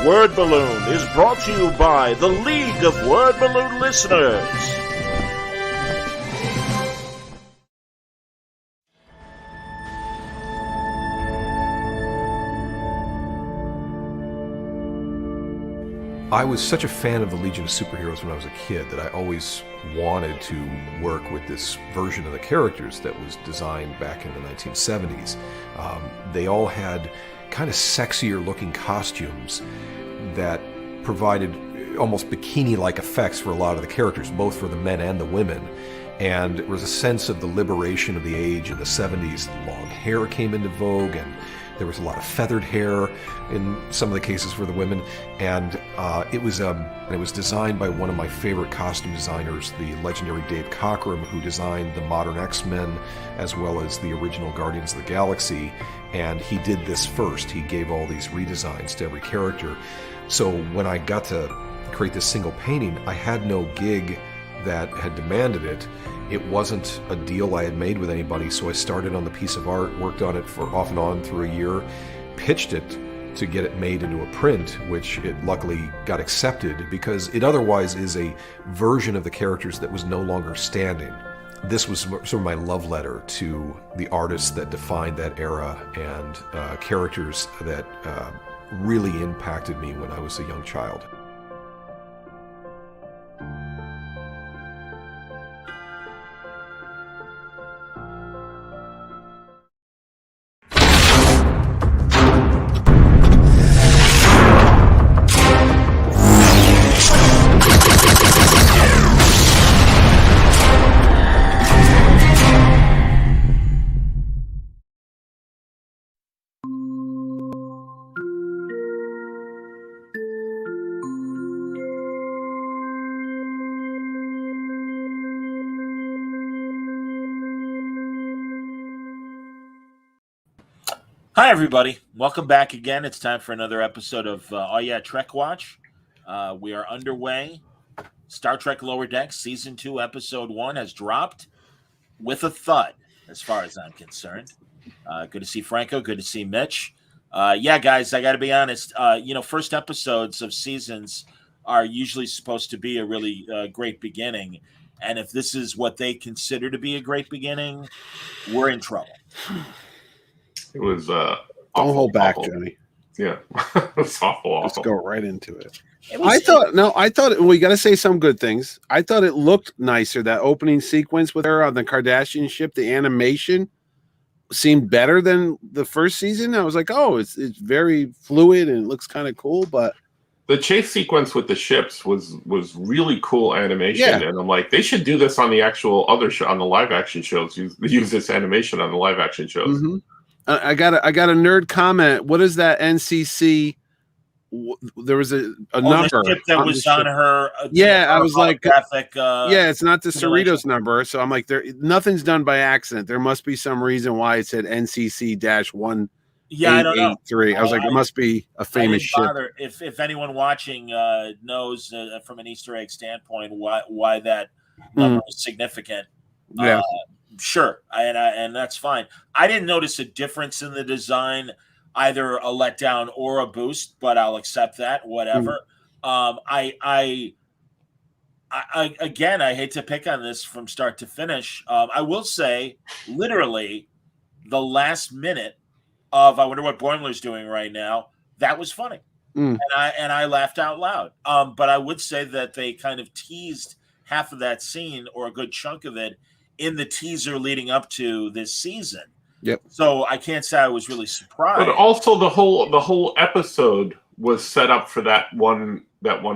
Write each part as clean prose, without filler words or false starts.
Word Balloon is brought to you by the League of Word Balloon Listeners. I was such a fan of the Legion of Superheroes when I was a kid that I always wanted to work with this version of the characters that was designed back in the 1970s. They all had kind of sexier looking costumes that provided almost bikini-like effects for a lot of the characters, both for the men and the women. And there was a sense of the liberation of the age in the 70s. Long hair came into vogue, and there was a lot of feathered hair in some of the cases for the women, and it was designed by one of my favorite costume designers, the legendary Dave Cockrum, who designed the modern X-Men as well as the original Guardians of the Galaxy. And he did this first. He gave all these redesigns to every character. So when I got to create this single painting, I had no gig that had demanded it. It wasn't a deal I had made with anybody, so I started on the piece of art, worked on it for off and on through a year, pitched it to get it made into a print, which it luckily got accepted because it otherwise is a version of the characters that was no longer standing. This was sort of my love letter to the artists that defined that era and characters that really impacted me when I was a young child. Hi, everybody. Welcome back again. It's time for another episode of Oh Yeah, Trek Watch. We are underway. Star Trek Lower Decks Season 2, Episode 1 has dropped with a thud, as far as I'm concerned. Good to see Franco. Good to see Mitch. Yeah, guys, I got to be honest. First episodes of seasons are usually supposed to be a really great beginning. And if this is what they consider to be a great beginning, we're in trouble. It was Don't awful, hold back, awful. Johnny. Yeah, it's awful. Let's go right into it. I thought we got to say some good things. I thought it looked nicer. That opening sequence with her on the Kardashian ship, the animation seemed better than the first season. I was like, oh, it's very fluid and it looks kind of cool. But the chase sequence with the ships was really cool animation, Yeah. and I'm like, they should do this on the actual other show, on the live action shows. Use this animation on the live action shows. Mhm. I got a nerd comment. What is that NCC? There was a number the ship that was on her. I was like, graphic. it's not the simulation. Cerritos number. So I'm like, nothing's done by accident. There must be some reason why it said NCC-1. Yeah, I don't know. 883. I was like, it must be a famous ship. If anyone watching knows from an Easter egg standpoint why that number is significant, Yeah. sure, and that's fine. I didn't notice a difference in the design, either a letdown or a boost, but I'll accept that. Whatever. I hate to pick on this from start to finish. I will say, literally, the last minute of I wonder what Boimler's doing right now. That was funny, and I laughed out loud. But I would say that they kind of teased half of that scene or a good chunk of it in the teaser leading up to this season. Yep. So I can't say I was really surprised. But also the whole episode was set up for that one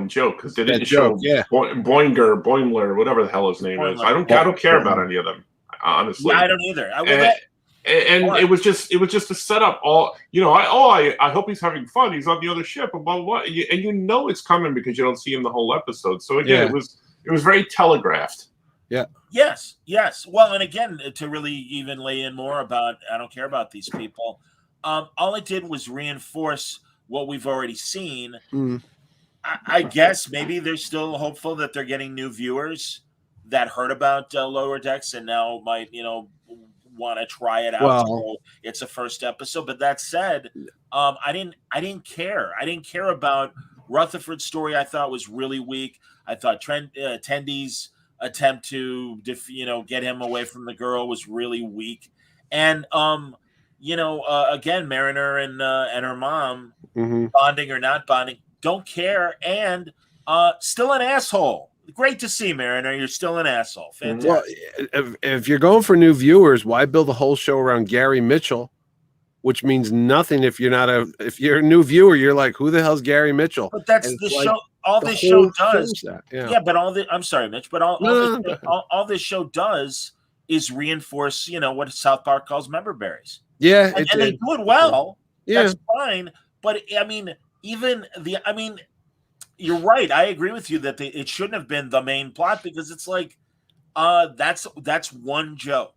joke, because they didn't show Boimler, whatever the hell his name is. I don't care about any of them, honestly. Yeah, I don't either. And it was just a setup. I hope he's having fun. He's on the other ship, and blah blah blah. And it's coming because you don't see him the whole episode. So again, it was very telegraphed. Yeah. Yes. Well, and again, to really even lay in more about, I don't care about these people. All it did was reinforce what we've already seen. I guess maybe they're still hopeful that they're getting new viewers that heard about Lower Decks and now might, want to try it out. Well- So it's a first episode. But that said, I didn't care. I didn't care about Rutherford's story. I thought was really weak. I thought Tendy's attempt to get him away from the girl was really weak. And again, Mariner and her mom bonding or not bonding, don't care, and still an asshole. Great to see, Mariner. You're still an asshole. Fantastic. Well, if you're going for new viewers, why build a whole show around Gary Mitchell, which means nothing if you're a new viewer, you're like, who the hell's Gary Mitchell? But that's And the it's like show. All the this whole show does. show's that. Yeah. Yeah, but I'm sorry, Mitch, but all this show does is reinforce, what South Park calls member berries. Yeah, And they do it well. Yeah. That's fine. But you're right. I agree with you that it shouldn't have been the main plot, because it's like, that's one joke.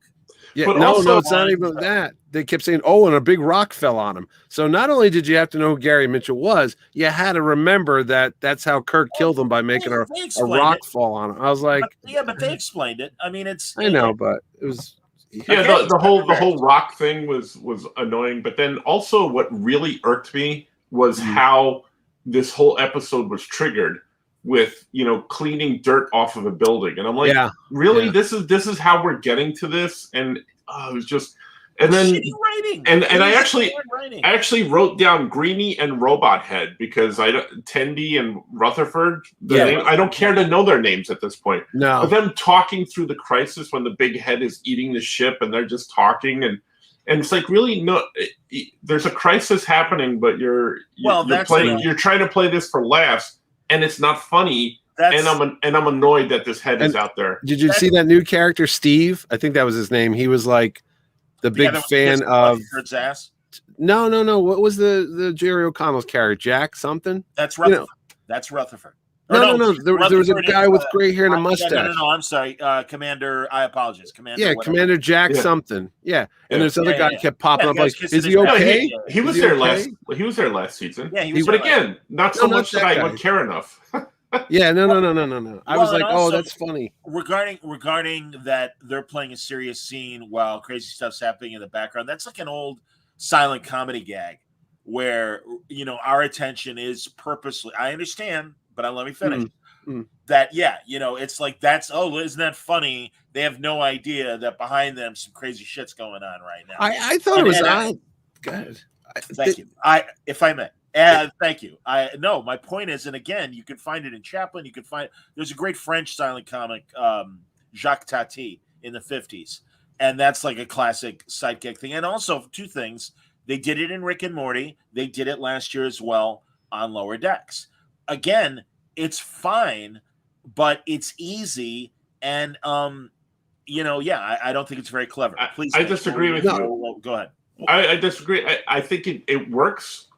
Yeah, But no, also- it's not even that. They kept saying, "Oh, and a big rock fell on him." So not only did you have to know who Gary Mitchell was, you had to remember that that's how Kirk killed him, by making a rock fall on him. I was like, but they explained it. I mean, I know, but it was. Yeah, the whole rock thing was annoying, but then also what really irked me was how this whole episode was triggered with cleaning dirt off of a building, and I'm like, really, this is how we're getting to this, and it was just, and then shitty writing. and I actually wrote down Greenie and Robot Head, because Tendy and Rutherford, I don't care to know their names at this point. No, But them talking through the crisis when the big head is eating the ship, and they're just talking, and it's like, really, no, there's a crisis happening, but you're trying to play this for laughs, and it's not funny. And I'm annoyed that this head is out there. Did you see that new character, Steve? I think that was his name. He was like the big fan of. Ass. No. What was the Jerry O'Connell's character? Jack something? That's Rutherford. That's Rutherford. No. There was a guy with gray hair and a mustache. No. I'm sorry, Commander. I apologize, Commander. Yeah, whatever. Commander Jack something. Yeah, and this other guy kept popping up like, "Is he No, okay?" he was there last. He was there last season. Yeah, he was. But again, not so much that I guy. would care enough. Yeah, no. I was like, also, that's funny. Regarding that, they're playing a serious scene while crazy stuff's happening in the background. That's like an old silent comedy gag where our attention is purposely. I understand, but let me finish. That it's like isn't that funny? They have no idea that behind them some crazy shit's going on right now. I thought it was odd. Good. Thank you. If I may. Thank you. My point is, and again, you can find it in Chaplin. You can there's a great French silent comic, Jacques Tati, in the 50s, and that's like a classic sidekick thing. And also, two things: they did it in Rick and Morty. They did it last year as well on Lower Decks. Again, it's fine, but it's easy, and I don't think it's very clever. Please, I disagree with you. Go ahead. I disagree. I think it works.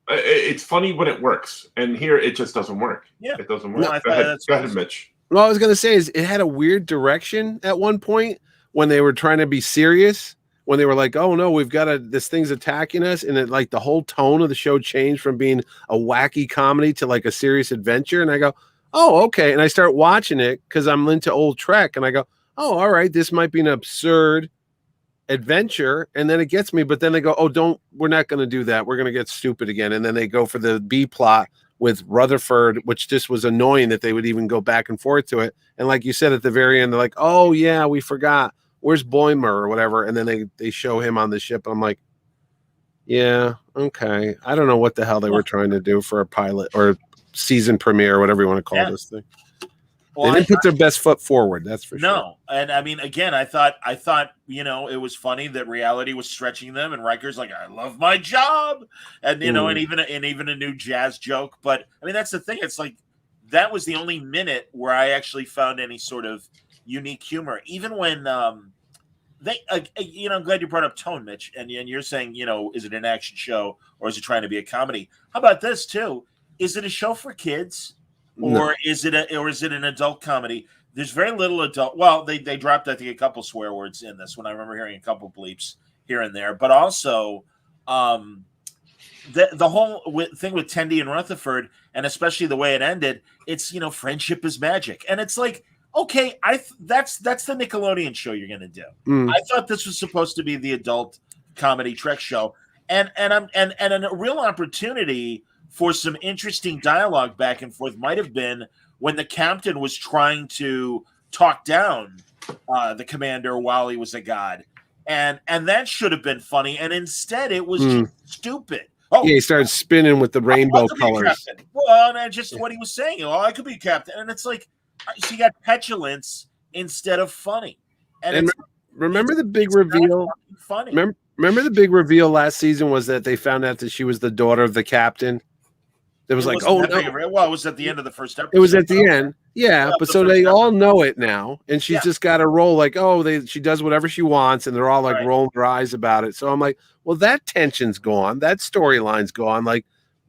It's funny when it works, and here it just doesn't work. Yeah, it doesn't work. No, Go ahead, Mitch. Well, I was gonna say is it had a weird direction at one point when they were trying to be serious. When they were like, "Oh no, we've got this thing's attacking us," and it the whole tone of the show changed from being a wacky comedy to like a serious adventure. And I go, "Oh, okay." And I start watching it because I'm into old Trek, and I go, "Oh, all right, this might be an absurd adventure," and then it gets me, but then they go, we're not going to do that, we're going to get stupid again, and then they go for the B plot with Rutherford, which just was annoying that they would even go back and forth to it. And like you said at the very end, they're like, "Oh yeah, we forgot, where's Boimler," or whatever, and then they show him on the ship, and I'm like, yeah, okay, I don't know what the hell they were trying to do for a pilot or season premiere or whatever you want to call this thing. Well, they didn't put their best foot forward, that's for sure. No, and I mean, again, I thought, it was funny that reality was stretching them, and Riker's like, "I love my job," and and even a new jazz joke. But I mean, that's the thing. It's like that was the only minute where I actually found any sort of unique humor, even when I'm glad you brought up tone, Mitch, and you're saying, is it an action show or is it trying to be a comedy? How about this too? Is it a show for kids? Or is it an adult comedy? There's very little adult. Well, they dropped, I think, a couple swear words in this one. I remember hearing a couple bleeps here and there. But also, the whole thing with Tendy and Rutherford, and especially the way it ended, it's friendship is magic, and it's like, okay, that's the Nickelodeon show you're going to do. I thought this was supposed to be the adult comedy Trek show, and a real opportunity for some interesting dialogue back and forth might have been when the captain was trying to talk down the commander while he was a god, and that should have been funny, and instead it was just stupid. Oh, yeah, he started spinning with the rainbow colors. Well, and just what he was saying. Oh, I could be captain, and it's like she got petulance instead of funny. And remember the big reveal? Funny. Remember the big reveal last season was that they found out that she was the daughter of the captain. It was like, oh no! Well, it was at the end of the first episode. It was at the end, yeah. But so they all know it now, and she's just got to roll like, oh, she does whatever she wants, and they're all like rolling their eyes about it. So I'm like, well, that tension's gone, that storyline's gone. Like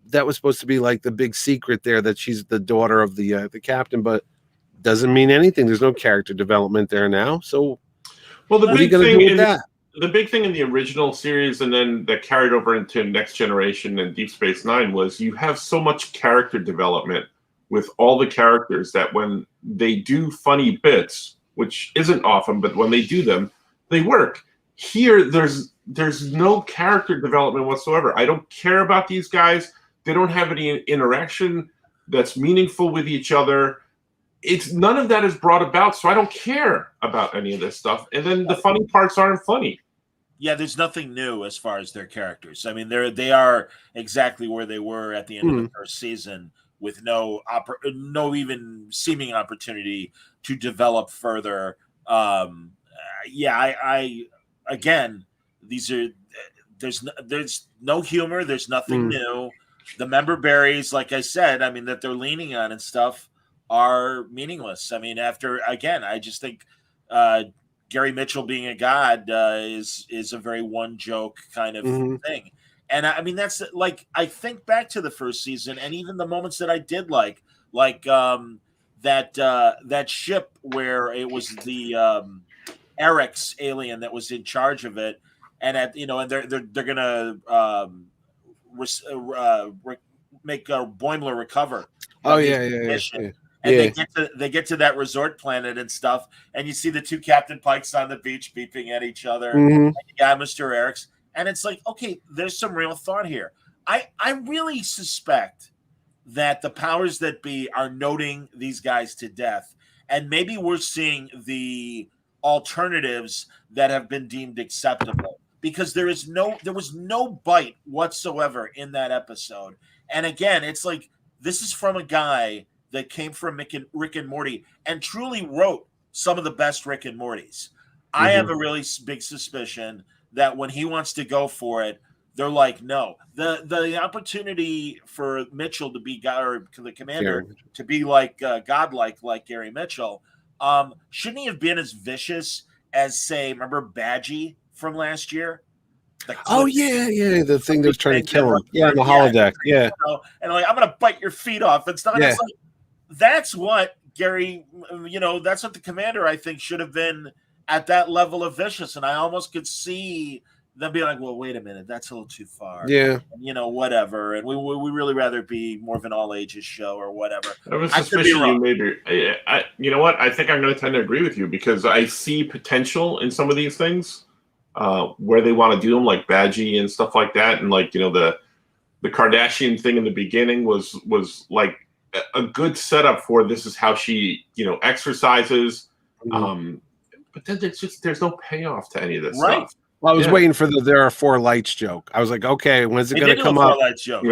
that was supposed to be like the big secret there that she's the daughter of the captain, but doesn't mean anything. There's no character development there now. So, well, what are you going to do with that? The big thing in the original series and then that carried over into Next Generation and Deep Space Nine was you have so much character development with all the characters that when they do funny bits, which isn't often, but when they do them, they work. Here, there's no character development whatsoever. I don't care about these guys. They don't have any interaction that's meaningful with each other. It's none of that is brought about, so I don't care about any of this stuff. And then the funny parts aren't funny. Yeah, there's nothing new as far as their characters. I mean, they are exactly where they were at the end of the first season, with no even seeming opportunity to develop further. I again, there's no humor. There's nothing new. The member berries, like I said, I mean that they're leaning on and stuff are meaningless. I mean, I just think Gary Mitchell being a god is a very one joke kind of thing. And I mean, that's like, I think back to the first season and even the moments that I did like that ship where it was the Eric's alien that was in charge of it. And and they're gonna make Boimler recover. Oh yeah. And they get to that resort planet and stuff, and you see the two Captain Pikes on the beach beeping at each other. And you got Mr. Eric's, and it's like, okay, there's some real thought here. I really suspect that the powers that be are noting these guys to death, and maybe we're seeing the alternatives that have been deemed acceptable, because there was no bite whatsoever in that episode. And again, it's like, this is from a guy that came from Rick and Morty and truly wrote some of the best Rick and Mortys. I have a really big suspicion that when he wants to go for it, they're like, no. The opportunity for Mitchell to be God, or the commander to be like godlike, like Gary Mitchell, shouldn't he have been as vicious as, say, remember Badgie from last year? The thing that was trying to kill him. Yeah, in the holodeck. Yeah. And like, I'm gonna bite your feet off and stuff. And it's like, that's what Gary, that's what the commander, I think, should have been at that level of vicious. And I almost could see them be like, well, wait a minute, that's a little too far. Yeah. Whatever. And we really rather be more of an all ages show or whatever. I have a suspicion you maybe. You know what? I think I'm going to tend to agree with you, because I see potential in some of these things where they want to do them, like Badgie and stuff like that. And like, the Kardashian thing in the beginning was like a good setup for this is how she, exercises. But then there's no payoff to any of this stuff. Well, I was waiting for the "there are four lights" joke. I was like, okay, when's it going to come up? Lights joke.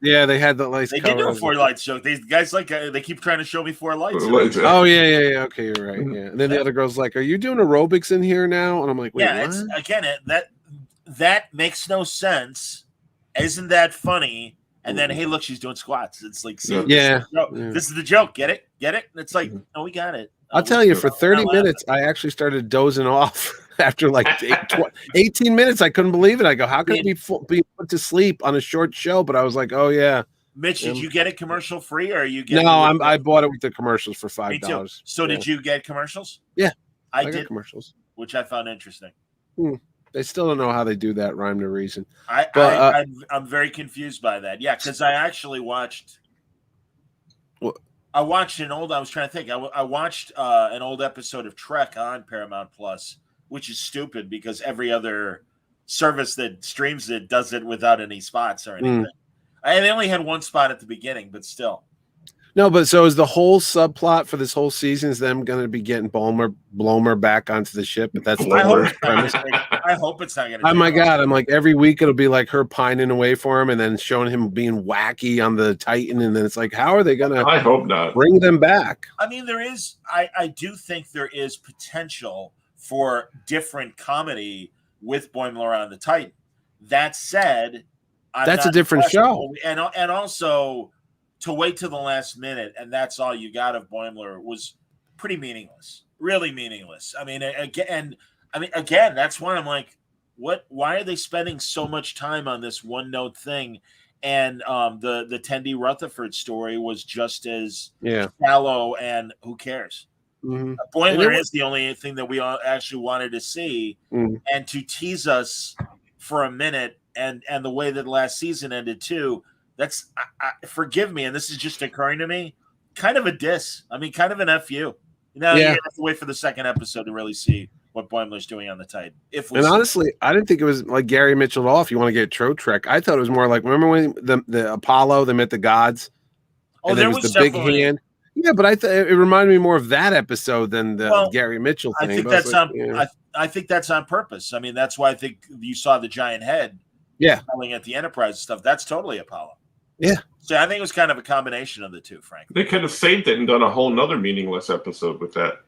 Yeah, they had the lights. They did do a four lights joke. These guys they keep trying to show me four lights. Oh yeah. Okay, you're right. Yeah. And then the other girl's like, "Are you doing aerobics in here now?" And I'm like, "Wait, what?" That makes no sense. Isn't that funny? And then, hey, look, she's doing squats. It's like, see, this is the joke. Get it? And it's like, no, we got it. I'll tell you, for 30 minutes, I actually started dozing off. After like 18 minutes, I couldn't believe it. I go, how can it be put to sleep on a short show? But I was like, oh, yeah. Mitch, did you get it commercial free, or are you getting I bought it with the commercials for $5. Me too. So did you get commercials? Yeah. I did commercials, which I found interesting. They still don't know how they do that rhyme to reason. I'm very confused by that. Yeah, because I actually watched. I watched an old. I was trying to think. I watched an old episode of Trek on Paramount Plus, which is stupid because every other service that streams it does it without any spots or anything. And they only had one spot at the beginning, but still. No, but so is the whole subplot for this whole season is them going to be getting Blomer back onto the ship? But that's the Blomer. worst premise. I hope it's not going to. Oh my God! I'm like every week it'll be like her pining away for him, and then showing him being wacky on the Titan, and then it's like, how are they going to? I hope not. Bring them back. I mean, there is. I do think there is potential for different comedy with Boimler on the Titan. That said, that's a different show, and also to wait till the last minute and that's all you got of Boimler was pretty meaningless, really meaningless. I mean, again, that's why I'm like, what? Why are they spending so much time on this one note thing? And the Tendi Rutherford story was just as shallow, and who cares? Mm-hmm. Boimler is the only thing that we all actually wanted to see, and to tease us for a minute, and the way that last season ended too. That's forgive me, and this is just occurring to me, kind of a diss. I mean, kind of an FU. You have to wait for the second episode to really see what Boimler's doing on the Titan. Honestly, I didn't think it was like Gary Mitchell at all. If you want to get Tro Trek, I thought it was more like, remember when the Apollo, they met the gods? Oh, there was the big hand. Yeah, but it reminded me more of that episode than the Gary Mitchell thing. I think that's I think that's on purpose. I mean, that's why I think you saw the giant head. Yelling at the Enterprise stuff. That's totally Apollo. Yeah. So I think it was kind of a combination of the two, frankly. They could have saved it and done a whole nother meaningless episode with that.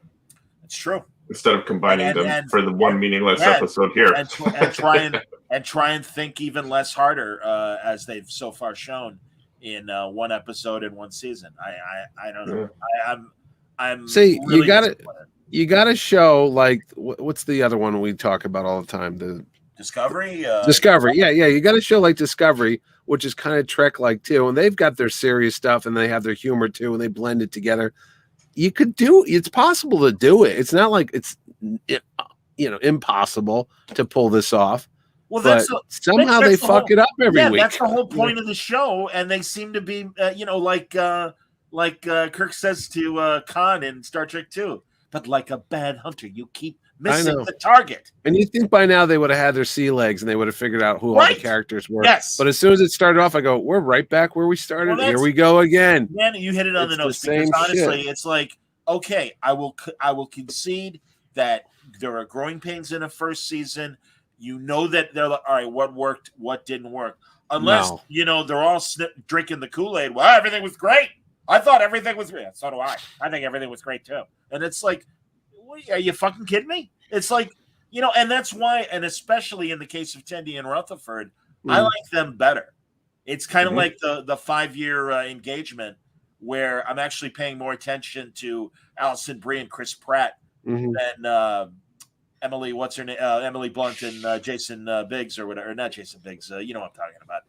It's true. Instead of combining them for the one meaningless episode here. And try and think even less harder, as they've so far shown in one episode in one season. I don't know. I'm see, really you gotta show, like, what's the other one we talk about all the time? The Discovery? Discovery. Yeah. You got to show like Discovery, which is kind of Trek-like too. And they've got their serious stuff and they have their humor too, and they blend it together. It's possible to do it. It's not like it's, impossible to pull this off. Well, somehow they fuck it up every week. That's the whole point of the show. And they seem to be, like Kirk says to Khan in Star Trek 2, but like a bad hunter, you keep missing the target. And you think by now they would have had their sea legs and they would have figured out who all the characters were. Yes. But as soon as it started off, I go, we're right back where we started. Here we go again. Man, you hit it on the nose. Because honestly, it's like, okay, I will concede that there are growing pains in a first season. You know that they're like, all right, what worked, what didn't work. Unless, they're all drinking the Kool-Aid. Well, everything was great. I thought everything was great. So do I. I think everything was great too. And it's like, are you fucking kidding me? It's like, and that's why, and especially in the case of Tendi and Rutherford, I like them better. It's kind of like the 5-year engagement where I'm actually paying more attention to Alison Brie and Chris Pratt than Emily, what's her name? Emily Blunt and Jason Biggs or whatever. Not Jason Biggs. You know what I'm talking about.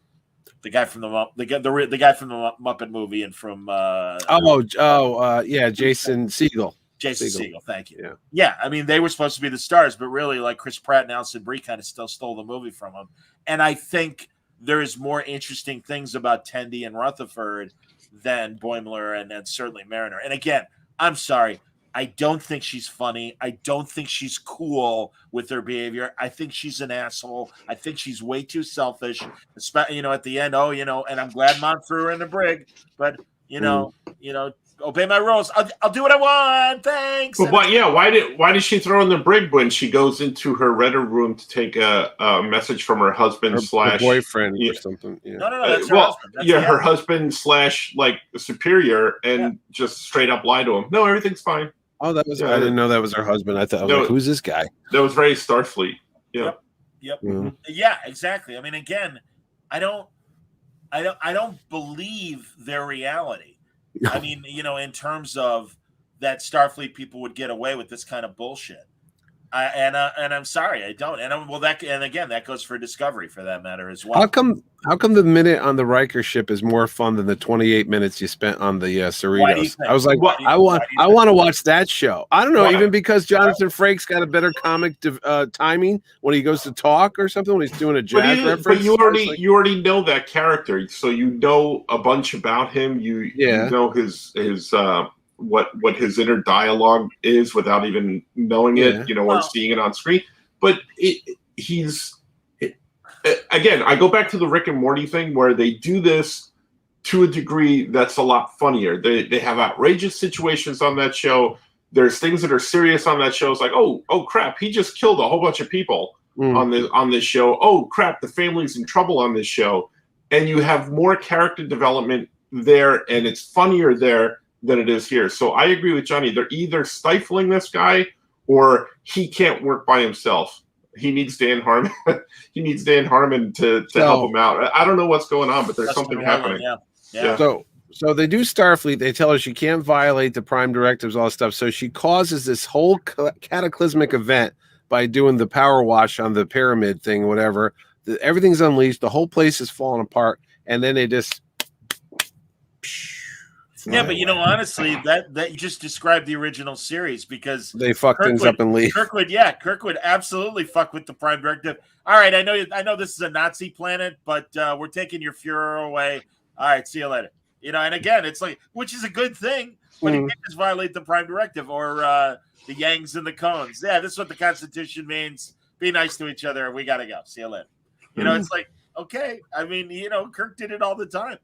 The guy from the guy from the Muppet movie and from Jason Segel. Jason Segel, thank you. Yeah, I mean, they were supposed to be the stars, but really, like, Chris Pratt and Alison Brie kind of still stole the movie from them. And I think there's more interesting things about Tendi and Rutherford than Boimler and certainly Mariner. And again, I'm sorry, I don't think she's funny. I don't think she's cool with her behavior. I think she's an asshole. I think she's way too selfish. At the end, and I'm glad Mom threw her in the brig, but obey my rules. I'll do what I want. Thanks. But why did she throw in the brig when she goes into her Reddit room to take a message from her husband her boyfriend or something? Yeah. No, that's her husband. That's her husband / like superior, and just straight up lie to him. No, everything's fine. Oh, that was. I didn't know that was her husband. I thought, like, who's this guy? That was very Starfleet. Yeah. Yep. Mm-hmm. Yeah, exactly. I mean, again, I don't believe their reality. I mean, in terms of that Starfleet people would get away with this kind of bullshit. And I'm sorry, I don't. And again, that goes for Discovery for that matter as well. How come the minute on the Riker ship is more fun than the 28 minutes you spent on the Cerritos? I was like, I want to watch that show. I don't know, even because Jonathan Frakes got a better comic timing when he goes to talk or something, when he's doing a jazz reference. But you already know that character, so you know a bunch about him. You know his what his inner dialogue is without even knowing it, or seeing it on screen. But again, I go back to the Rick and Morty thing where they do this to a degree that's a lot funnier. They have outrageous situations on that show. There's things that are serious on that show. It's like, oh crap, he just killed a whole bunch of people on this show. Oh crap, the family's in trouble on this show. And you have more character development there, and it's funnier there than it is here. So I agree with Johnny. They're either stifling this guy or he can't work by himself. He needs Dan Harmon. He needs Dan Harmon to help him out. I don't know what's going on, but there's something happening. Yeah. So they do Starfleet. They tell her she can't violate the Prime directives, all that stuff. So she causes this whole cataclysmic event by doing the power wash on the pyramid thing, whatever. Everything's unleashed. The whole place is falling apart. And then they just... Yeah, but honestly, that you just described the original series because they fuck things up and leave. Kirk would absolutely fuck with the Prime Directive. All right, I know this is a Nazi planet, but we're taking your Fuhrer away. All right, see you later. And again, it's like, which is a good thing, but he can't just violate the Prime Directive or the Yangs and the Cones. Yeah, this is what the Constitution means. Be nice to each other. We gotta go. See you later. It's like, okay. I mean, Kirk did it all the time.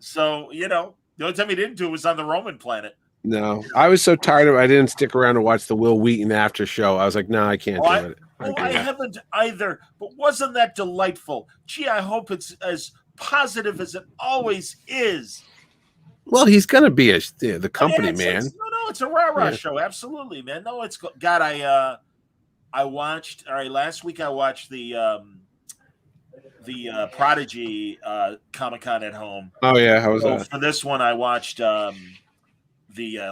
So, the only time he didn't do it was on the Roman planet. No, I was so tired of it. I didn't stick around to watch the Will Wheaton after show. I was like, no, I can't do it. I haven't either. But wasn't that delightful? Gee, I hope it's as positive as it always is. Well, he's going to be the company man. It's a rah-rah show. Absolutely, man. No, it's God. I watched. All right, last week I watched the Prodigy Comic-Con at home. Oh yeah, how was that? For this one, I watched the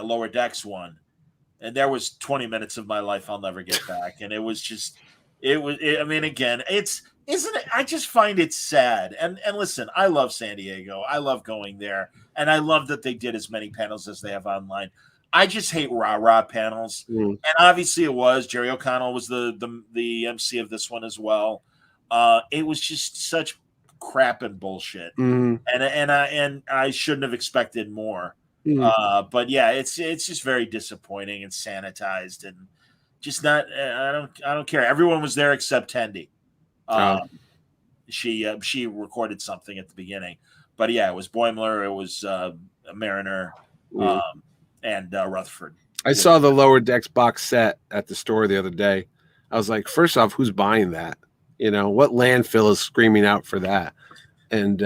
Lower Decks one, and there was 20 minutes of my life I'll never get back, and it was just, I mean, again, isn't it? I just find it sad. And listen, I love San Diego. I love going there, and I love that they did as many panels as they have online. I just hate rah-rah panels, and obviously it was Jerry O'Connell was the MC of this one as well. It was just such crap and bullshit, and I shouldn't have expected more. But yeah, it's just very disappointing and sanitized and just not. I don't care. Everyone was there except Tendi. She recorded something at the beginning, but yeah, it was Boimler, it was Mariner, and Rutherford. I saw the Lower Decks box set at the store the other day. I was like, first off, who's buying that? What landfill is screaming out for that? And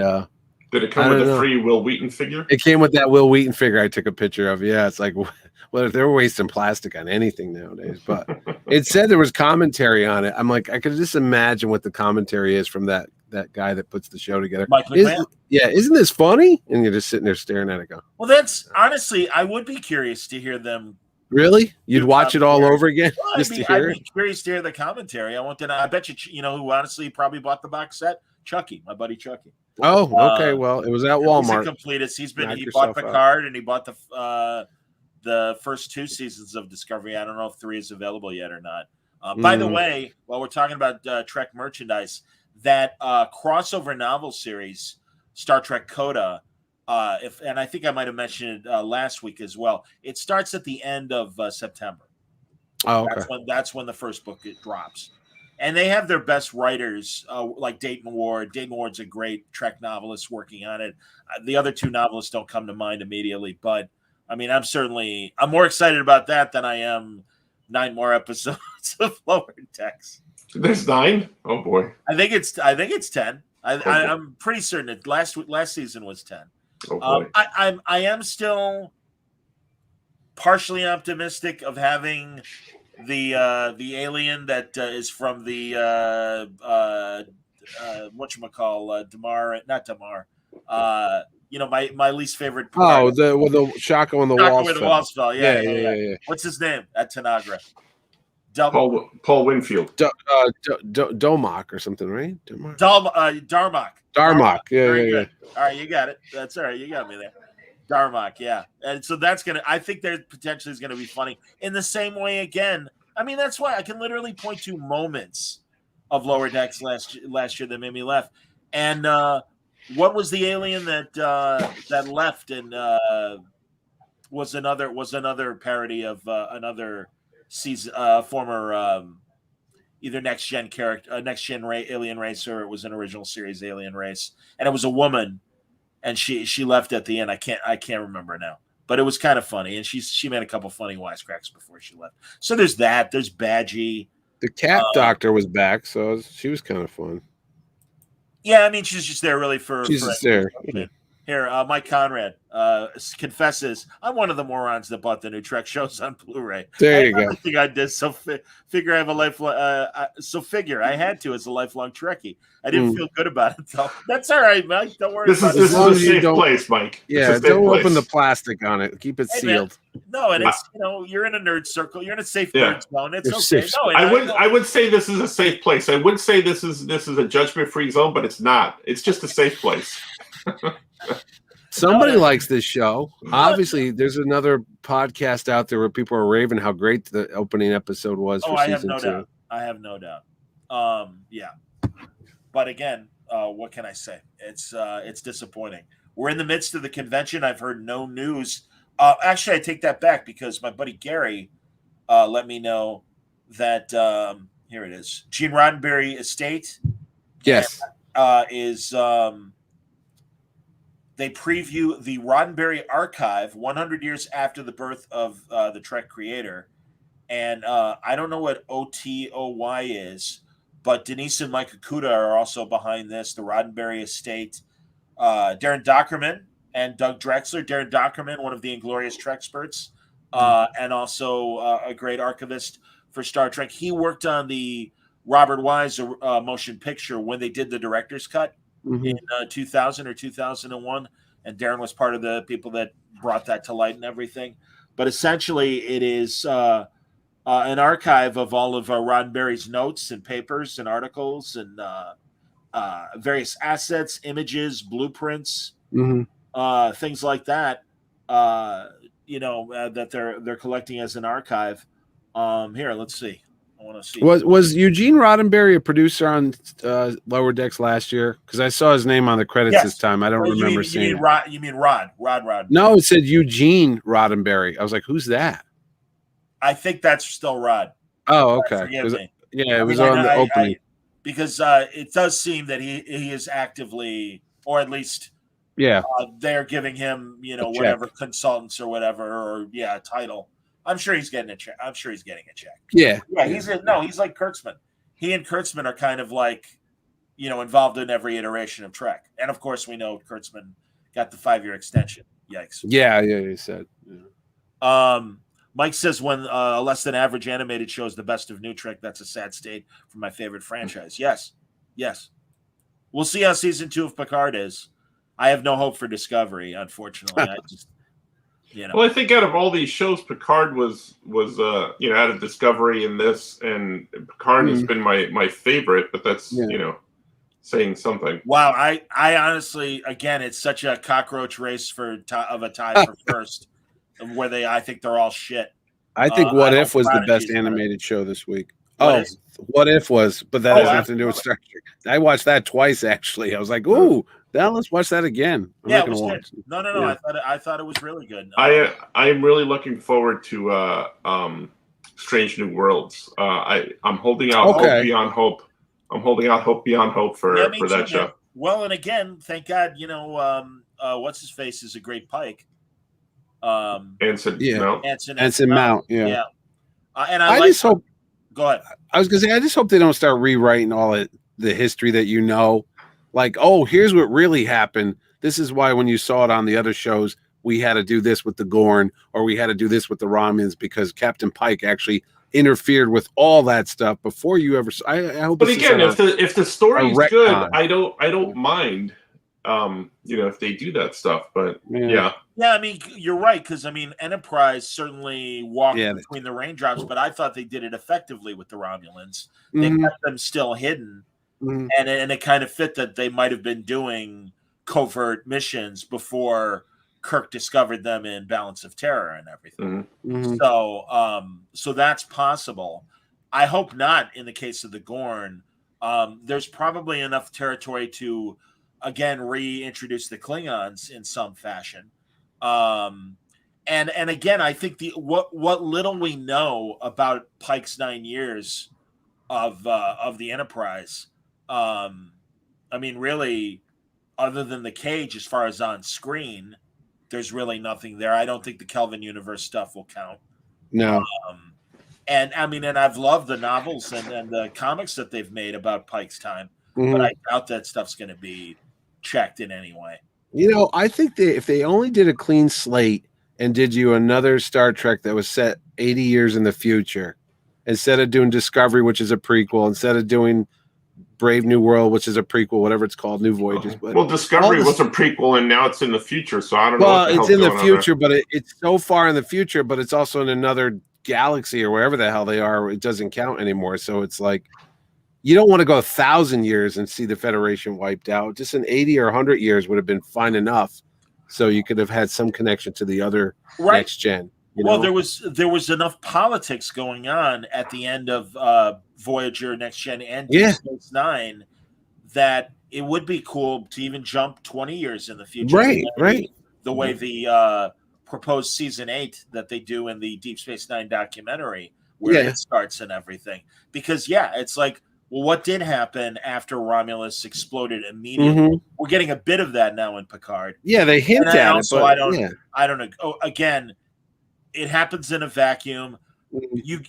did it come with a free Will Wheaton figure? It came with that Will Wheaton figure I took a picture of. Yeah, it's like, well, they're wasting plastic on anything nowadays. But it said there was commentary on it. I'm like, I could just imagine what the commentary is from that guy that puts the show together. Isn't this funny? And you're just sitting there staring at it going, well, that's honestly, I would be curious to hear them. Really? You'd watch it all over again? Well, I'd be curious to hear the commentary. I bet you, who honestly probably bought the box set? Chucky, my buddy Chucky. Oh, okay. Well, it was at Walmart. He bought Picard and he bought the first 2 seasons of Discovery. I don't know if 3 is available yet or not. By the way, while we're talking about Trek merchandise, that crossover novel series, Star Trek Coda, and I think I might have mentioned it last week as well. It starts at the end of September. Oh, okay. That's when the first book drops, and they have their best writers like Dayton Ward. Dayton Ward's a great Trek novelist working on it. The other 2 novelists don't come to mind immediately, but I mean, I'm more excited about that than I am 9 more episodes of Lower Decks. There's 9. Oh boy, I think it's 10. I'm pretty certain that last season was 10. Oh boy. I am still partially optimistic of having the alien that is from the Damar, not Damar. My least favorite. Oh, the Shaka and the Walls. Walls fell. Yeah. What's his name at Tanagra? Paul Winfield. Domak or something, right? Darmok. Darmok. Yeah, Very yeah, good. All right, you got it. That's all right. You got me there. Darmok, yeah. And so that's I think there potentially is gonna be funny. In the same way again, I mean, that's why I can literally point to moments of Lower Decks last year that made me laugh. And what was the alien that left and was another parody of another season former either next gen alien race, or it was an original series alien race, and it was a woman, and she left at the end. I can't remember now, but it was kind of funny, and she made a couple funny wisecracks before she left. So there's that. There's Badgie. The cat doctor was back, so she was kind of fun. Yeah, I mean, she's just there really for. She's just there. Yeah. Here, Mike Conrad confesses, I'm one of the morons that bought the new Trek shows on Blu-ray. There you go. I did. So figure I have a lifelong. Figure I had to as a lifelong Trekkie. I didn't feel good about it though. That's all right, Mike. Don't worry. This is a safe place, Mike. Yeah, don't open the plastic on it. Keep it sealed. Man. No, and it's you're in a nerd circle. You're in a safe nerd zone. It's okay. Safe. No, I would say this is a safe place. I would say this is a judgment-free zone, but it's not. It's just a safe place. Somebody likes this show. Obviously, there's another podcast out there where people are raving how great the opening episode was for season 2. I have no doubt. Yeah. But again, what can I say? It's disappointing. We're in the midst of the convention. I've heard no news. Actually, I take that back because my buddy Gary let me know that here it is. Gene Roddenberry Estate. Yes. Is they preview the Roddenberry Archive 100 years after the birth of the Trek creator. And I don't know what OTOY is, but Denise and Mike Okuda are also behind this, the Roddenberry Estate. Darren Dockerman and Doug Drexler. Darren Dockerman, one of the Inglorious Trek-experts, and also a great archivist for Star Trek. He worked on the Robert Wise motion picture when they did the director's cut in 2000 or 2001, and Darren was part of the people that brought that to light and everything. But essentially, it is an archive of all of Roddenberry's notes and papers and articles and various assets, images, blueprints, things like that. That they're collecting as an archive. Here, let's see. I want to see. Was Eugene Roddenberry a producer on Lower Decks last year? Because I saw his name on the credits this time. I don't remember seeing it. You mean Rod? No, it said Eugene Roddenberry. I was like, who's that? I think that's still Rod. Oh, okay. Yeah, it was on the opening. Because it does seem that he is actively, or at least, they're giving him, whatever consultants or whatever, or a title. I'm sure he's getting a check. Yeah. He's like Kurtzman. He and Kurtzman are kind of like, involved in every iteration of Trek. And of course, we know Kurtzman got the 5-year extension. Yikes. Yeah, he said. Yeah. Mike says when a less than average animated show is the best of new Trek, that's a sad state for my favorite franchise. Yes. We'll see how season 2 of Picard is. I have no hope for Discovery, unfortunately. Well, I think out of all these shows, Picard was out of Discovery in this, and Picard has been my favorite. But that's saying something. Wow, I honestly, again, it's such a cockroach race of a tie for first, where I think they're all shit. I think What If was the best animated show this week. What If was, but that has nothing to do with Star Trek. I watched that twice actually. I was like, ooh. Now let's watch that again. It was good. No. Yeah. I thought it was really good. I am really looking forward to Strange New Worlds. I'm holding out hope beyond hope. I'm holding out hope beyond hope for that show. Well, and again, thank God, what's his face is a great Pike. Anson Mount. Yeah. And I just hope. Go ahead. I was gonna say, I just hope they don't start rewriting all the history that like, oh, here's what really happened. This is why when you saw it on the other shows, we had to do this with the Gorn, or we had to do this with the Romulans because Captain Pike actually interfered with all that stuff before you ever. I hope. But again, if the story is good, I don't mind. if they do that stuff. But Yeah. Yeah, I mean, you're right, because I mean, Enterprise certainly walked Yeah. between the raindrops, but I thought they did it effectively with the Romulans. They Mhm. kept them still hidden, Mhm. and it kind of fit that they might have been doing covert missions before Kirk discovered them in Balance of Terror and everything. Mhm. So that's possible. I hope not in the case of the Gorn. There's probably enough territory to again reintroduce the Klingons in some fashion. And again, I think what little we know about Pike's 9 years of the Enterprise, I mean, really, other than the cage, as far as on screen, there's really nothing there. I don't think the Kelvin universe stuff will count. No. And I mean, and I've loved the novels and the comics that they've made about Pike's time, but Mhm. I doubt that stuff's going to be checked in any way. I think if they only did a clean slate and did you another Star Trek that was set 80 years in the future, instead of doing Discovery, which is a prequel, instead of doing Brave New World, which is a prequel, whatever it's called, New Voyages. But well, Discovery was a prequel, and now it's in the future, so I don't know. Well, what the it's hell's in the going on future, but it's so far in the future, but it's also in another galaxy or wherever the hell they are. It doesn't count anymore. So it's like you don't want to go 1,000 years and see the Federation wiped out. Just in 80 or 100 years would have been fine enough. So you could have had some connection to the other next gen. Well, there was enough politics going on at the end of Voyager, Next Gen, and Deep Space Nine that it would be cool to even jump 20 years in the future. Right. The way the proposed season 8 that they do in the Deep Space Nine documentary, where it starts and everything. Because it's like, well, what did happen after Romulus exploded immediately? Mm-hmm. We're getting a bit of that now in Picard. Yeah, they hint at it, but I don't know. Oh, again, it happens in a vacuum. You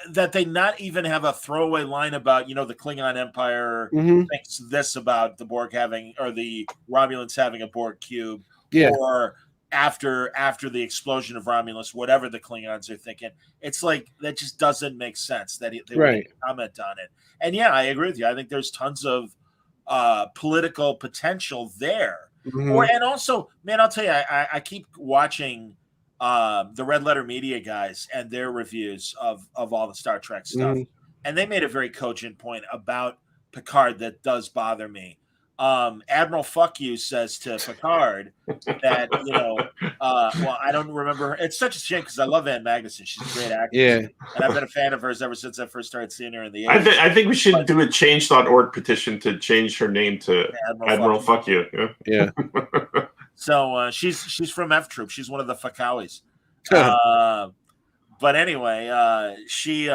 that they not even have a throwaway line about the Klingon Empire thinks this about the Borg having, or the Romulans having a Borg cube, or after the explosion of Romulus, whatever the Klingons are thinking. It's like that just doesn't make sense that they would comment on it. And I agree with you. I think there's tons of political potential there. And also, man, I'll tell you, I keep watching the Red Letter Media guys and their reviews of all the Star Trek stuff, and they made a very cogent point about Picard that does bother me. Admiral Fuck You says to Picard that well, I don't remember. It's such a shame because I love Ann Magnuson. She's a great actress, and I've been a fan of hers ever since I first started seeing her in the 80s. I think we should do a change.org petition to change her name to Admiral Fuck You. Yeah. So she's from F Troop. She's one of the Fakawis. But anyway, she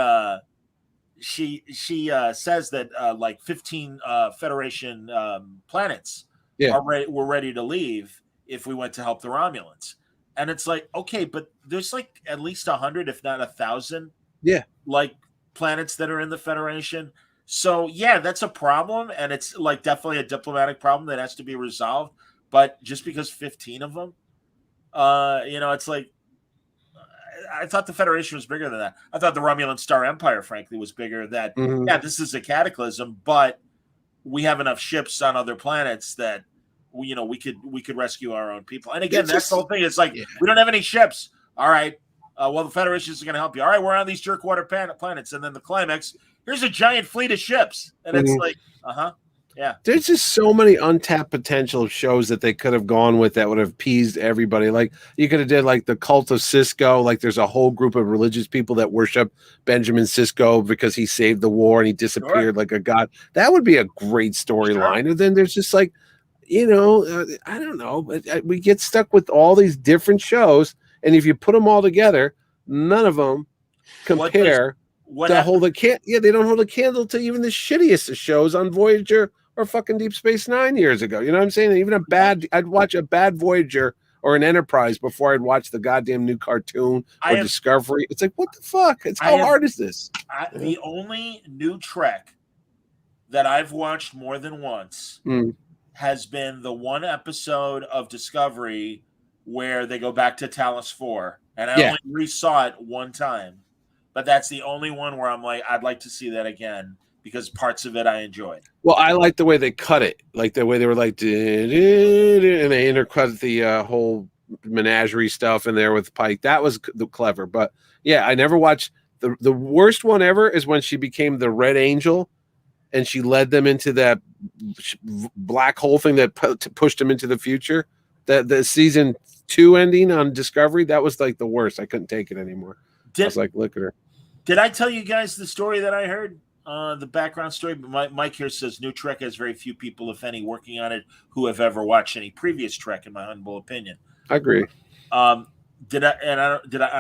says that like 15 Federation planets were ready to leave if we went to help the Romulans. And it's like, okay, but there's like at least 100, if not 1,000, like planets that are in the Federation. So that's a problem, and it's like definitely a diplomatic problem that has to be resolved. But just because 15 of them, it's like, I thought the Federation was bigger than that. I thought the Romulan Star Empire, frankly, was bigger. That this is a cataclysm, but we have enough ships on other planets that we could rescue our own people. And again, that's the whole thing. It's like we don't have any ships. All right, well, the Federation is going to help you. All right, we're on these jerkwater planets, and then the climax. Here's a giant fleet of ships, and it's like, yeah. There's just so many untapped potential shows that they could have gone with that would have appeased everybody. Like you could have did like the Cult of Sisko. Like there's a whole group of religious people that worship Benjamin Sisko because he saved the war and he disappeared like a god. That would be a great storyline. And then there's just like, I don't know. We get stuck with all these different shows, and if you put them all together, none of them compare. They don't hold a candle to even the shittiest of shows on Voyager or fucking Deep Space Nine years ago. You know what I'm saying? Even I'd watch a bad Voyager or an Enterprise before I'd watch the goddamn new cartoon or Discovery. It's like, what the fuck? How hard is this? The only new Trek that I've watched more than once has been the one episode of Discovery where they go back to Talos 4. And I only resaw it one time. But that's the only one where I'm like, I'd like to see that again. because parts of it I enjoyed. Well, I like the way they cut it, like the way they were like, and they intercut the whole menagerie stuff in there with Pike. That was clever. But yeah, I never watched the worst one ever is when she became the Red Angel, and she led them into that black hole thing that pushed them into the future. The season 2 ending on Discovery, that was like the worst. I couldn't take it anymore. I was like, look at her. Did I tell you guys the story that I heard? The background story. Mike here says New Trek has very few people, if any, working on it who have ever watched any previous Trek. In my humble opinion, I agree. I don't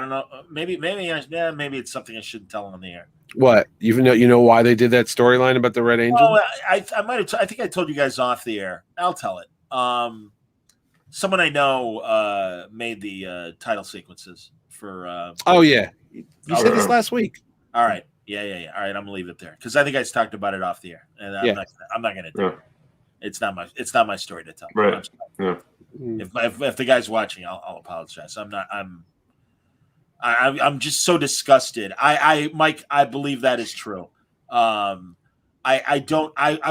know. Maybe it's something I shouldn't tell on the air. What? Even though you know why they did that storyline about the Red Angel? Well, I might have. I think I told you guys off the air. I'll tell it. Someone I know made the title sequences for. Oh yeah, you said this last week. All right. Yeah. All right, I'm gonna leave it there because I think I just talked about it off the air, and I'm not gonna do it. It's not my story to tell. Right. Yeah. If the guy's watching, I'll apologize. I'm just so disgusted. Mike, I believe that is true. I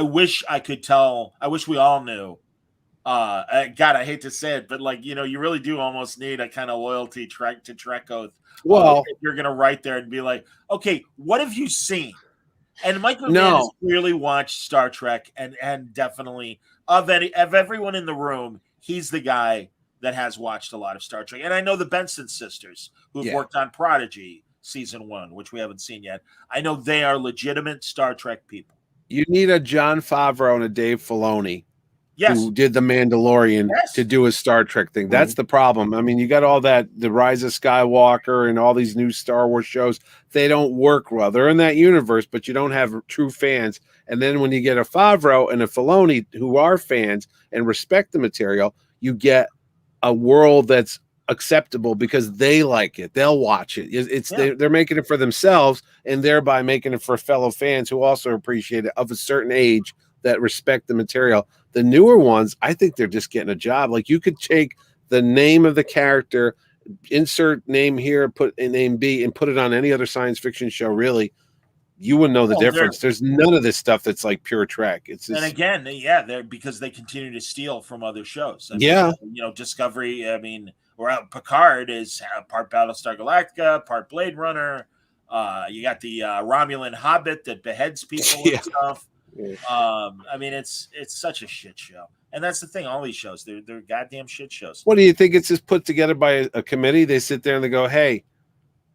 wish I could tell. I wish we all knew. God, I hate to say it, but like, you really do almost need a kind of loyalty to Trek Oath. Well, if you're gonna write there and be like, okay, what have you seen? And Mike McMahon has clearly watched Star Trek, and definitely of everyone in the room, he's the guy that has watched a lot of Star Trek. And I know the Benson sisters who've worked on Prodigy season 1, which we haven't seen yet. I know they are legitimate Star Trek people. You need a Jon Favreau and a Dave Filoni. Yes. Who did the Mandalorian to do a Star Trek thing. That's the problem. I mean, you got all that, the Rise of Skywalker and all these new Star Wars shows. They don't work well. They're in that universe, but you don't have true fans. And then when you get a Favreau and a Filoni who are fans and respect the material, you get a world that's acceptable because they like it. They'll watch it. They're making it for themselves and thereby making it for fellow fans who also appreciate it of a certain age that respect the material. The newer ones, I think they're just getting a job. Like you could take the name of the character, insert name here, put a name B, and put it on any other science fiction show. Really, you wouldn't know the difference. There's none of this stuff that's like pure Trek. It's just, and again, they're because they continue to steal from other shows. Discovery. I mean, Picard is part Battlestar Galactica, part Blade Runner. You got the Romulan Hobbit that beheads people and stuff. I mean, it's such a shit show, and that's the thing. All these shows, they're goddamn shit shows. What do you think? It's just put together by a committee. They sit there and they go, "Hey,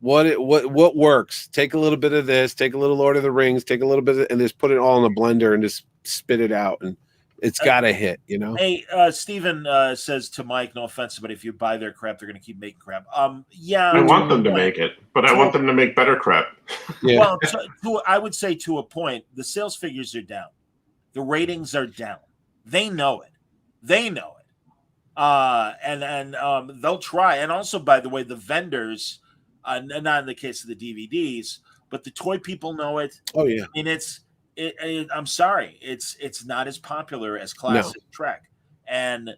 what works? Take a little bit of this, take a little Lord of the Rings, take a little bit, and just put it all in a blender and just spit it out, and it's got to hit." Hey, Steven says to Mike, no offense, but if you buy their crap, they're going to keep making crap. I want them to make it, but I want them to make better crap. Yeah. Well, I would say to a point, the sales figures are down. The ratings are down. They know it. And they'll try. And also, by the way, the vendors, not in the case of the DVDs, but the toy people know it. Oh, yeah. And I'm sorry, it's not as popular as classic Trek. And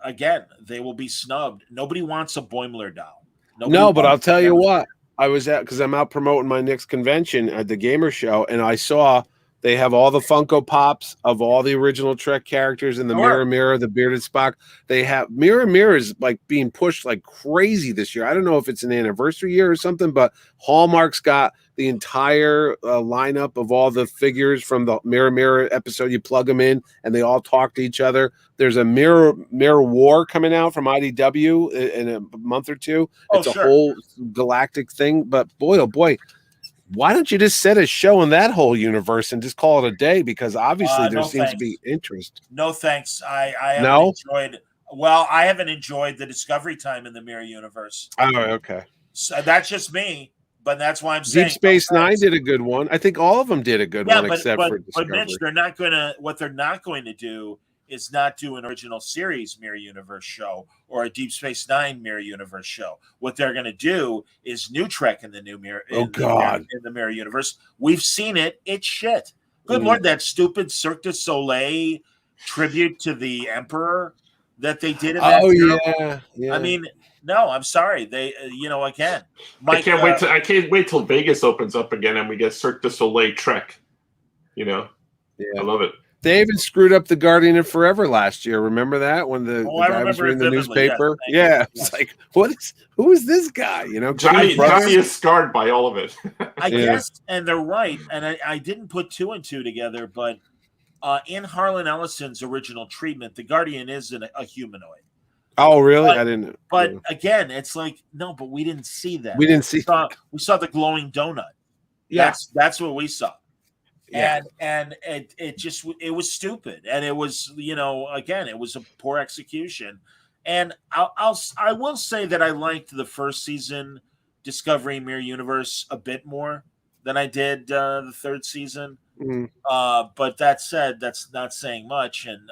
again, they will be snubbed. Nobody wants a Boimler doll. But I'll tell you what. I was because I'm out promoting my next convention at the Gamer Show, and I saw they have all the Funko Pops of all the original Trek characters in the Mirror, the bearded Spock. They have Mirror is like being pushed like crazy this year. I don't know if it's an anniversary year or something, but Hallmark's got the entire lineup of all the figures from the Mirror episode. You plug them in, and they all talk to each other. There's a Mirror War coming out from IDW in a month or two. It's a whole galactic thing. But boy, oh boy, why don't you just set a show in that whole universe and just call it a day? Because obviously there seems to be interest. No thanks. I haven't enjoyed. Well, I haven't enjoyed the Discovery time in the Mirror universe. Oh, okay. So that's just me. But that's why I'm saying Deep Space Nine did a good one. I think all of them did a good one, except for Discovery. But Mitch, they're not going to do is not do an original series Mirror Universe show or a Deep Space Nine Mirror Universe show. What they're going to do is New Trek in the new Mirror. In the Mirror Universe, we've seen it. It's shit. Good Lord, that stupid Cirque du Soleil tribute to the Emperor that they did. Yeah. I mean. No, I'm sorry. They, again, Mike, I can't wait till Vegas opens up again and we get Cirque du Soleil Trek. You know, Yeah. I love it. They even screwed up the Guardian of Forever last year. Remember that when the I guy was remember reading it the vividly, newspaper? yes. Yeah, Yes. it's like, who is this guy? You know, Johnny King Brothers? is scarred by all of it. I Yeah. guess, and they're right. And I didn't put 2 and 2 together, but in Harlan Ellison's original treatment, the Guardian is a humanoid. Oh, really? But- I didn't. But again, it's like, no, but we didn't see that. we didn't see. We saw the glowing donut. Yeah, That's what we saw. yeah. And it was stupid, and it was, again, it was a poor execution. And I will say that I liked the first season Discovery Mirror Universe a bit more than I did the third season. Mm. But that said, that's not saying much. And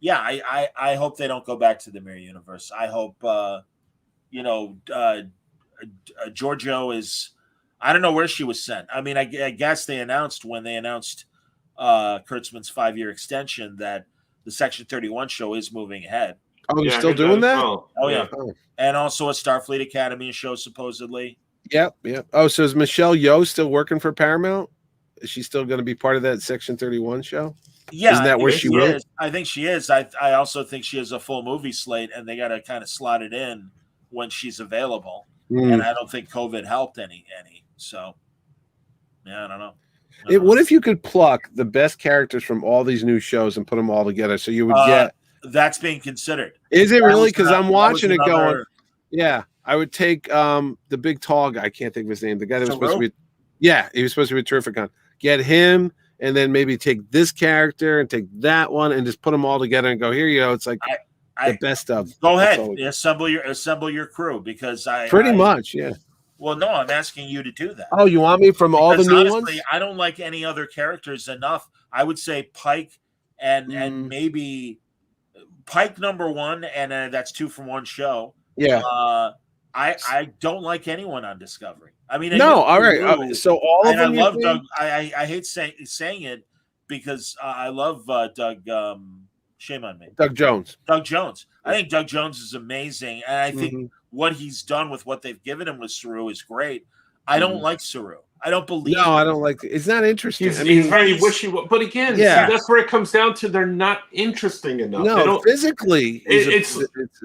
I hope they don't go back to the Mirror Universe. I hope Giorgio is. I don't know where she was sent. I mean, I guess they announced when they announced Kurtzman's 5-year extension that the Section 31 show is moving ahead. Oh, you're Yeah, I still heard doing as that? well. Oh, yeah. Oh. And also a Starfleet Academy show, supposedly. Yep. Oh, so is Michelle Yeoh still working for Paramount? Is she still going to be part of that Section 31 show? Yeah, Isn't that I where think she wrote? is. I think she is. I also think she has a full movie slate, and they got to kind of slot it in when she's available. Mm. And I don't think COVID helped any. So, yeah, I don't know. What if you could pluck the best characters from all these new shows and put them all together? So you would get. That's being considered. Is it That really? was Because ano- I'm that was watching it going. another- Yeah, I would take the big tall guy. I can't think of his name. The guy that was supposed to Saru? be. Yeah, he was supposed to be terrific on. Get him, and then maybe take this character and take that one, and just put them all together and go, here you go. It's like the best of. Go That's ahead, all. assemble your crew, because Pretty much, yeah. Well, no, I'm asking you to do that. Oh, you want me from all the Because new honestly, ones? I don't like any other characters enough. I would say Pike and maybe Pike number 1, and that's 2 from one show. Yeah. I don't like anyone on Discovery. I mean, No, all right. So all of and I them. you love think? Doug. I hate saying it because I love Doug. Shame on me, Doug Jones. Doug Jones. I think Doug Jones is amazing, and I think Mhm. what he's done with what they've given him with Saru is great. I don't like Saru. I don't believe. No, I don't like it. It's not interesting. He's, I mean, he's very wishy-washy. But again, Yeah. see, that's where it comes down to. They're not interesting enough. They no, don't, physically, it's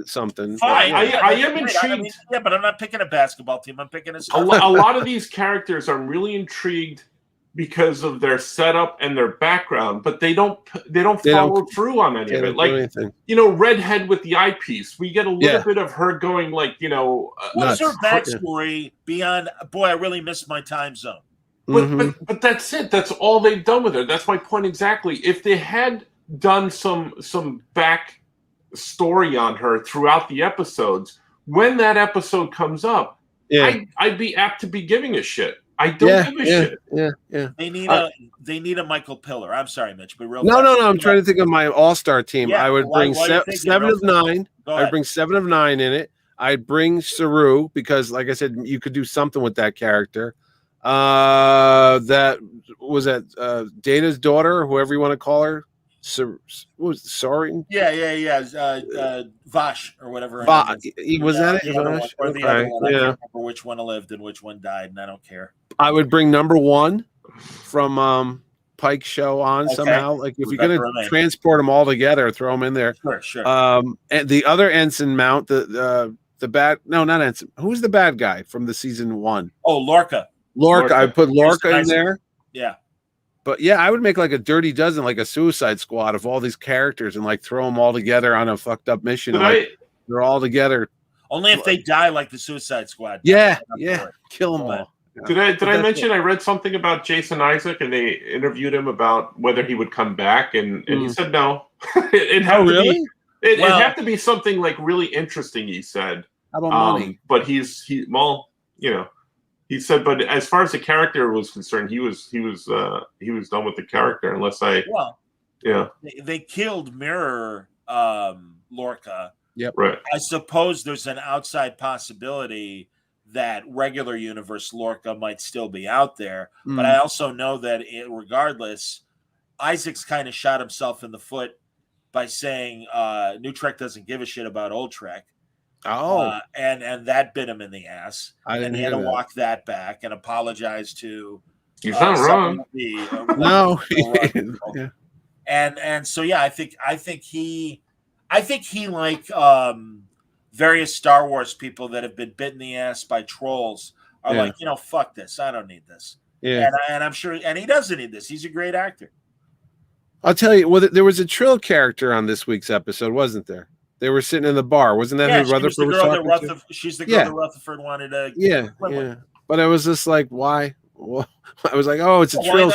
something. Fine. I am Great. intrigued. mean, yeah, but I'm not picking a basketball team. I'm picking a. a lot of these characters, I'm really intrigued because of their setup and their background, but they don't follow through on any They of don't it. do Like, anything. Redhead with the eyepiece, we get a little Yeah. bit of her going like, What's her nuts. backstory beyond? Boy, I really missed my time zone. Mhm. but that's it. That's all they've done with her. That's my point exactly. If they had done some back story on her throughout the episodes, when that episode comes up, Yeah. I'd be apt to be giving a shit. I don't give a shit. Yeah. They need a Michael Pillar. I'm sorry, Mitch, but real. No, fast. I'm trying to think of my all-star team. Yeah, I would why bring are you thinking, 7 of real 9. Go I'd ahead. bring 7 of 9 in it. I'd bring Saru because, like I said, you could do something with that character. That was Data's daughter, whoever you want to call her. What was it, Soren? Yeah. Vash or whatever. her Va- name is. was that The it? other one, Vash? or the Okay, other one. I yeah. can't remember which one lived and which one died, and I don't care. I would bring number 1 from Pike's show on Okay. somehow. Like if you're Rebecca gonna Romijn. transport them all together, throw them in there. Sure. And the other ensign mount, the bad, no, not ensign. Who's the bad guy from the season 1? Oh, Lorca. Lorca. I put Lorca in Nice. there. Yeah. But yeah, I would make like a dirty dozen, like a Suicide Squad of all these characters, and like throw them all together on a fucked up mission. Did Like, they're all together. Only if they die like the Suicide Squad. Yeah, Not yeah, for it. kill them Go ahead. all. Did I That's mention I read something about Jason Isaac and they interviewed him about whether he would come back and he said no. It'd have to really? be, it'd Well- have to be something like really interesting, he said. How about money? But he said, but as far as the character was concerned, he was done with the character unless Well, yeah, they killed Mirror Lorca. right. I suppose there's an outside possibility that regular universe Lorca might still be out there. But I also know that regardless, Isaac's kind of shot himself in the foot by saying New Trek doesn't give a shit about Old Trek. And that bit him in the ass. I didn't And he hear had to that. walk that back and apologize to He's not wrong. Would be, No. yeah. And so yeah, I think he like various Star Wars people that have been bitten in the ass by trolls are like, fuck this, I don't need this. Yeah. And I'm sure, and he doesn't need this. He's a great actor. I'll tell you, well, there was a Trill character on this week's episode, wasn't there? They were sitting in the bar. Wasn't that who Rutherford was talking to? She's the girl that Rutherford wanted to. Yeah. But I was just like, why? Well, I was like, oh, it's a Trill.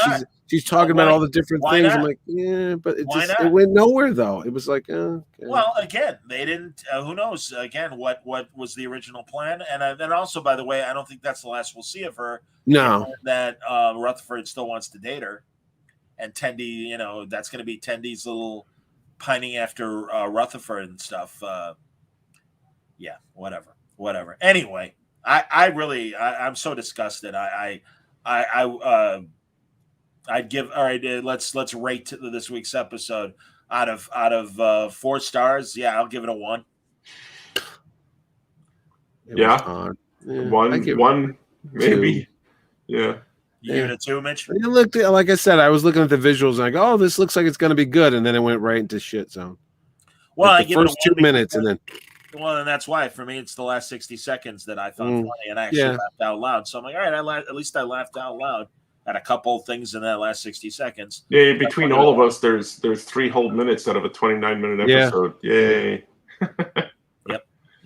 She's talking about all the different things. I'm like, yeah, but it went nowhere though. It was like, okay. Well, again, they didn't. Who knows? Again, what was the original plan? And also, by the way, I don't think that's the last we'll see of her. No, that Rutherford still wants to date her, and Tendi, that's going to be Tendi's little pining after Rutherford and stuff. Yeah, whatever. Anyway, I'm so disgusted. I'd give all right. Let's rate this week's episode out of 4 stars. Yeah, I'll give it a 1. One maybe. 2. Yeah. You give it a 2, Mitch? It looked like I said. I was looking at the visuals and like, oh, this looks like it's going to be good, and then it went right into shit zone. Well, like the first 2 minutes, and then. Well, and that's why for me it's the last 60 seconds that I thought funny, and I actually laughed out loud. So I'm like, all right, at least I laughed out loud at a couple things in that last 60 seconds. Yeah, between all of us, there's 3 whole minutes out of a 29-minute episode. Yay.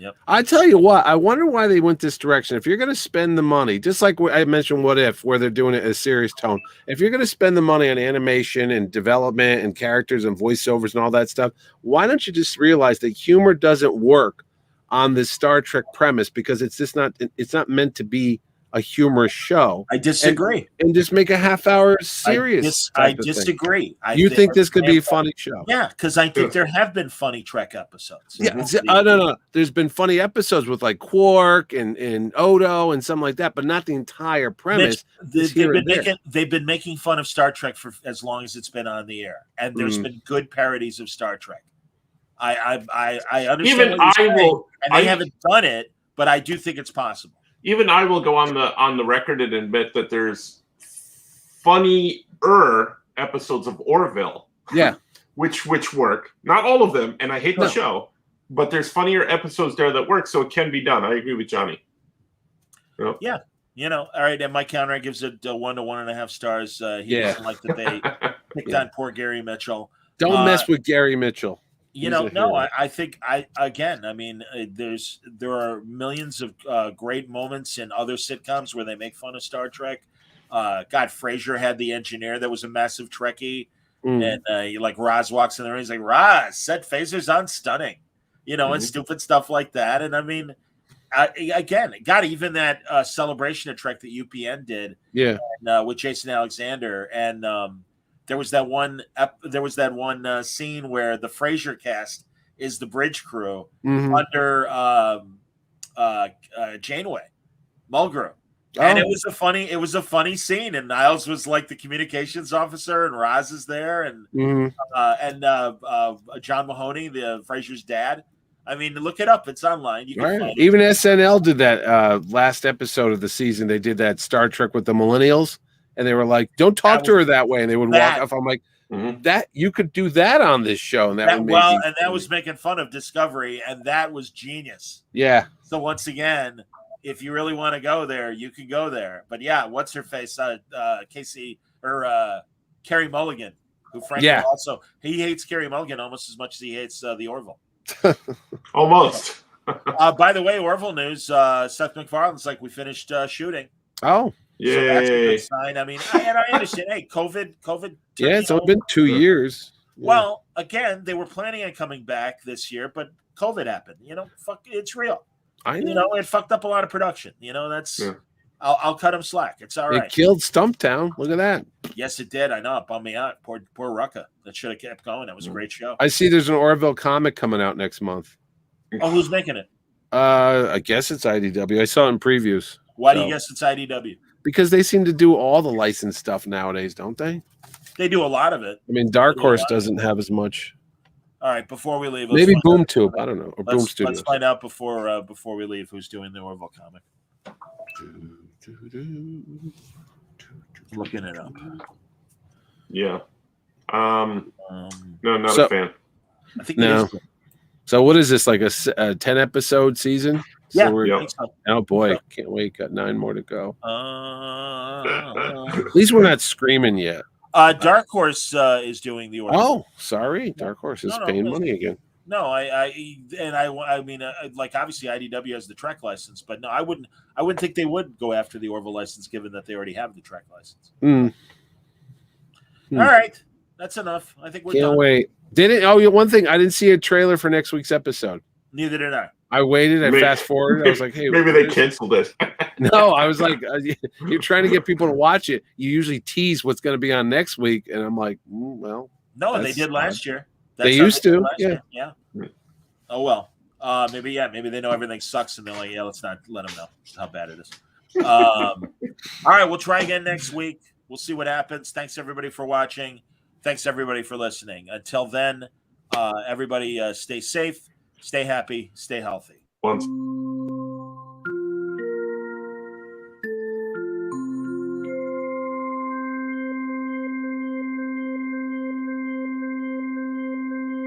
Yep. I tell you what, I wonder why they went this direction. If you're going to spend the money, just like I mentioned, What If, where they're doing it in a serious tone. If you're going to spend the money on animation and development and characters and voiceovers and all that stuff, why don't you just realize that humor doesn't work on this Star Trek premise because it's not meant to be a humorous show. I disagree. And just make a half-hour serious. I disagree. You think this could be a funny show? Yeah, because I think there have been funny Trek episodes. Yeah, no. There's been funny episodes with like Quark and Odo and something like that, but not the entire premise. Mitch, they've been making fun of Star Trek for as long as it's been on the air, and there's been good parodies of Star Trek. I understand. Even I will, and they haven't done it, but I do think it's possible. Even I will go on the record and admit that there's funnier episodes of Orville. Yeah. which work. Not all of them, and I hate the show, but there's funnier episodes there that work, so it can be done. I agree with Johnny. Yep. Yeah. All right, and Mike Conrad gives it 1 to 1.5 stars. He doesn't like that they picked on poor Gary Mitchell. Don't mess with Gary Mitchell. I think there are millions of great moments in other sitcoms where they make fun of Star Trek. Frasier had the engineer that was a massive Trekkie, and Roz walks in the room, he's like, Roz, set phasers on stunning, and stupid stuff like that. And I mean, even that celebration of Trek that UPN did, with Jason Alexander, and there was that one scene where the Frasier cast is the bridge crew under Janeway Mulgrew. And it was a funny scene, and Niles was like the communications officer, and Roz is there, and John Mahoney, the Frasier's dad. I mean, look it up; it's online. You can find it. Even SNL did that last episode of the season. They did that Star Trek with the millennials. And they were like, "Don't talk to her that way," and they would walk off. I'm like, "That you could do that on this show," and that was making fun of Discovery, and that was genius. Yeah. So once again, if you really want to go there, you can go there. But yeah, what's her face? Casey or Carey Mulligan, who frankly also he hates Carey Mulligan almost as much as he hates the Orville. Almost. By the way, Orville news: Seth MacFarlane's like, we finished shooting. Oh. Yeah, so that's a good sign. I mean, I understand. Hey, COVID. Yeah, it's only been 2 years. Well, again, they were planning on coming back this year, but COVID happened. It's real. I know. It fucked up a lot of production. That's. Yeah. I'll cut him slack. It's all right. It killed Stumptown. Look at that. Yes, it did. I know. It bummed me out. Poor Rucka. That should have kept going. That was a great show. I see. There's an Orville comic coming out next month. Oh, who's making it? I guess it's IDW. I saw it in previews. Why do you guess it's IDW? Because they seem to do all the licensed stuff nowadays, don't they? They do a lot of it. I mean, Dark Horse doesn't have as much. All right, before we leave, maybe BoomTube. I don't know. Or Boom Studios. Let's find out before we leave who's doing the Orville comic. Looking it up. Yeah. No, not So- a fan. I think No. it is. So what is this, like a 10-episode season? So Yeah. we're- I think so. oh boy, can't wait. Got 9 more to go. Uh, At least we're not screaming yet. Dark Horse is doing the order. Oh, sorry. Dark Horse is No, paying no. money again. No, I mean, like obviously IDW has the Trek license, but no, I wouldn't think they would go after the Orville license, given that they already have the Trek license. Hmm. All right, that's enough. I think we're Can't done. wait. Did it? Oh, yeah, one thing. I didn't see a trailer for next week's episode. Neither did I. I waited. I Maybe- fast forwarded. I was like, hey. Maybe they where's- canceled it. No, I was like, you're trying to get people to watch it. You usually tease what's going to be on next week. And I'm like, well, No, and they That's did last year. They how used did to, last yeah. year. Yeah. Oh well. Maybe they know everything sucks, and they're like, yeah, let's not let them know how bad it is. All right, we'll try again next week. We'll see what happens. Thanks everybody for watching. Thanks everybody for listening. Until then, everybody stay safe, stay happy, stay healthy. Once.